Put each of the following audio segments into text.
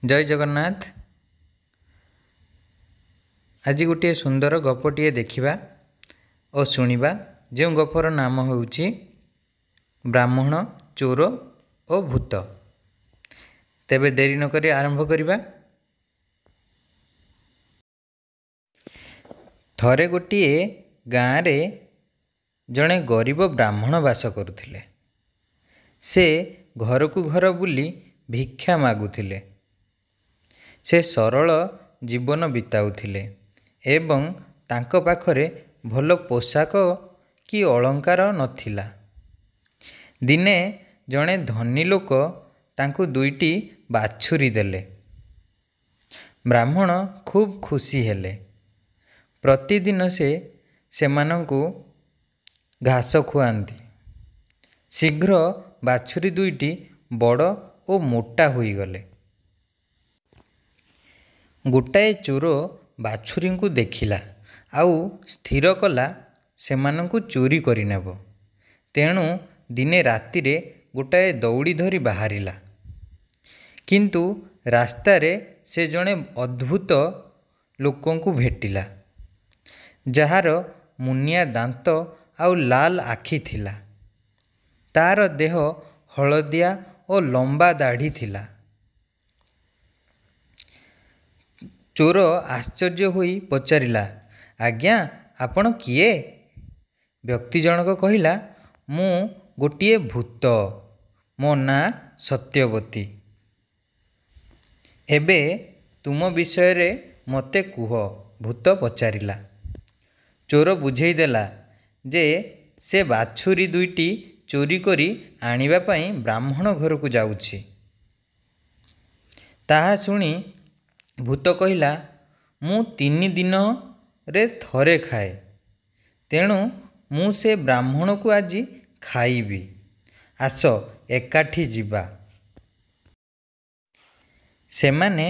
जय जगन्नाथ। आज गोटे सुंदर गपटे देखा और शुणा जो गपर नाम होउछि ब्राह्मण चोर और भूत। तेबे देरी न करी आरंभ करिबा। थरे गोटे गाँव रे जड़े गरीब ब्राह्मण बास करुथिले। से घर को घर बुली भिक्षा मागुथिले। से सरल जीवन बिताउथिले एवं तांको पाखरे भल पोशाक कि अलंकार नथिला। दिने जड़े धनी लोक तांको दुईटी बाछुरी देले। ब्राह्मण खूब खुशी हेले। प्रतिदिन से सेमानंकु घास खुआंती। शीघ्र बाछुरी दुईटी बड़ और मोटा होई गले। गोटाए चोर बाछुरी को देखिला आउ स्थिर कला सेमानंकु चोरी करि नेब। तेणु दिने राति रे गोटाए दौड़ी धरी बाहरिला। किंतु रास्तारे से जड़े अद्भुत लोकंकु भेटिला जार मुनिया दांत आउ लाल आखि थिला। तार देह हलदिया और लंबा दाढ़ी थिला। चोर आश्चर्य होई पचारिला, आज्ञा आपण किए? व्यक्ति जनक कहिला, मु गोटिए भूत, मो ना सत्यवती। एबे तुम विषय रे मते कुह, भूत पचारिला। चोर बुझेई देला जे से बाछुरी दुईटी चोरी करी आनिबा पई ब्राह्मण घर को जाउछि। ताहा सुनी भूत कहिला, मु 3 दिन रे थरे खाए, तेणु मु से ब्राह्मण को आज खाइबी। आस एकाठी जिबा। सेमाने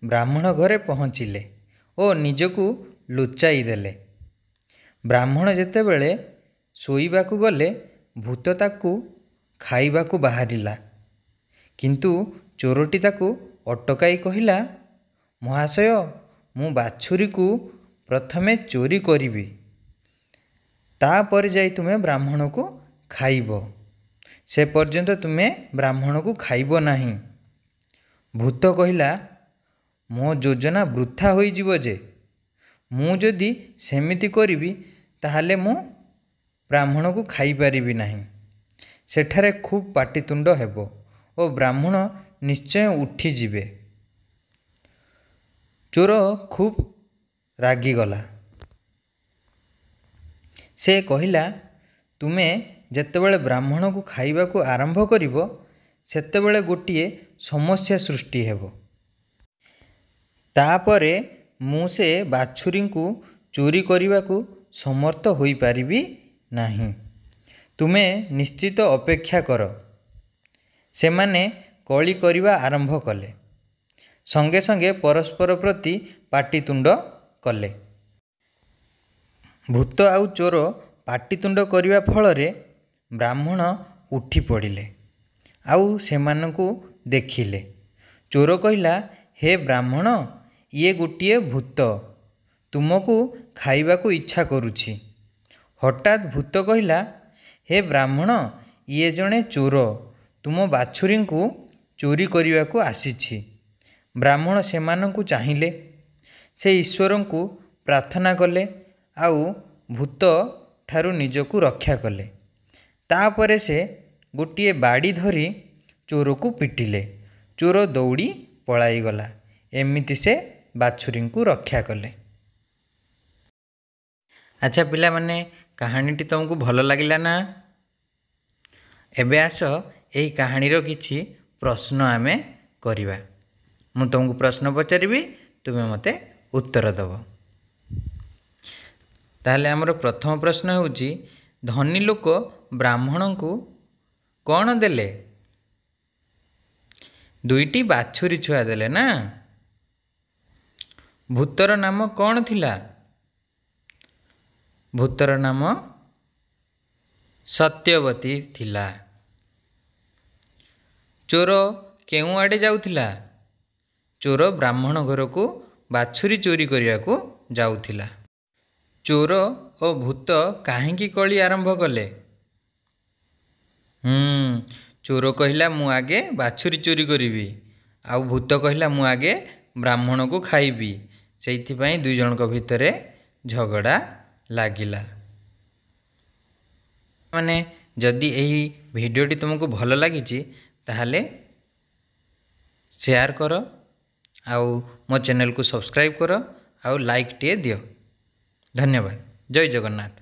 ब्राह्मण घरे पहुँचिले और निजकु लुचाई देले। ब्राह्मण जेतेबेले शोइबाकु गले भूत ताकू खाइबाकू बाहरिला। किंतु चोरटी ताकू अटकाई कहिला, महाशय मु बाछुरी को प्रथमे चोरी करिबी, तापर जाई तुमे ब्राह्मण को खाइब। से पर्यंत तुमे ब्राह्मण को खाइब नाही। भूत कहिला, मो योजना वृथा होई जिवो जे। मु जदि सेमिति करिबी ताहाले मु ब्राह्मण को खाई पारिबी नाही। सेठारे खूब पाटितुंड हेबो और ब्राह्मण निश्चय उठी जिवे। चोर खूब रागिगला। से कहिला, तुमे जेतेबेले ब्राह्मण को खाइबा को आरंभ करिवो सेतेबेले गोटिए समस्या सृष्टि हेबो। तापरे मु से बाछुरी को चोरी करिबा को समर्थ होई पारिबी नाही। तुमे निश्चित अपेक्षा कर। सेमाने कली करिबा आरंभ कले। संगे संगे परस्पर प्रति पाटितुंड कले। भूत आउ चोर पाटितुंड करिबा फलरे ब्राह्मण उठी पड़िले आउ सेमानंकु देखिले। चोर कहिला, हे ब्राह्मण, ये गोटिए भूत, तुमको खाइबाकू इच्छा करुछि। हठात भूत कहिला, हे ब्राह्मण, ये जणे चोर तुम बाछुरी को चोरी करिबाकू आसीछि। ब्राह्मण सेमानंकु चाहिले। से ईश्वर को प्रार्थना कले आउ भूत ठारू निजकू रक्षा कले। तापरे से गोटिए बाड़ी धरी चोर को पिटिले। चोर दौड़ी पलाई गला। एमिति से बाछुरी को रक्षा कले। अच्छा पिला माने, कहानीटी तुमको भल लगिला ना? एबे आस एही कहानीर किछि प्रश्न आमे करिबा। मु तुमको प्रश्न पचारिबी, तुमे मते उत्तर दब। ताहले हमर प्रथम प्रश्न होउछि, धनी लोक ब्राह्मण को कौन देले? दुईटी बाछुरी छुआ देले ना? भूतर नाम कौन थिला? भूतर नाम सत्यवती थिला। चोर केउ आड़े जाउथिला? ଚୋର ବ୍ରାହ୍ମଣ ଘରକୁ ବାଛୁରୀ ଚୋରି କରିବାକୁ ଯାଉଥିଲା। ଚୋର ଓ ଭୂତ କାହିଁକି କଳି ଆରମ୍ଭ କଲେ? ଚୋର କହିଲା ମୁଁ ଆଗେ ବାଛୁରୀ ଚୋରି କରିବି, ଆଉ ଭୂତ କହିଲା ମୁଁ ଆଗେ ବ୍ରାହ୍ମଣକୁ ଖାଇବି। ସେଇଥିପାଇଁ ଦୁଇ ଜଣଙ୍କ ଭିତରେ ଝଗଡ଼ା ଲାଗିଲା। ମାନେ ଯଦି ଏହି ଭିଡ଼ିଓଟି ତୁମକୁ ଭଲ ଲାଗିଛି ତାହେଲେ ସେୟାର କର, ଆଉ ମୋ ଚ୍ୟାନେଲକୁ ସବସ୍କ୍ରାଇବ୍ କର, ଆଉ ଲାଇକ୍ଟିଏ ଦିଅ। ଧନ୍ୟବାଦ। ଜୟ ଜଗନ୍ନାଥ।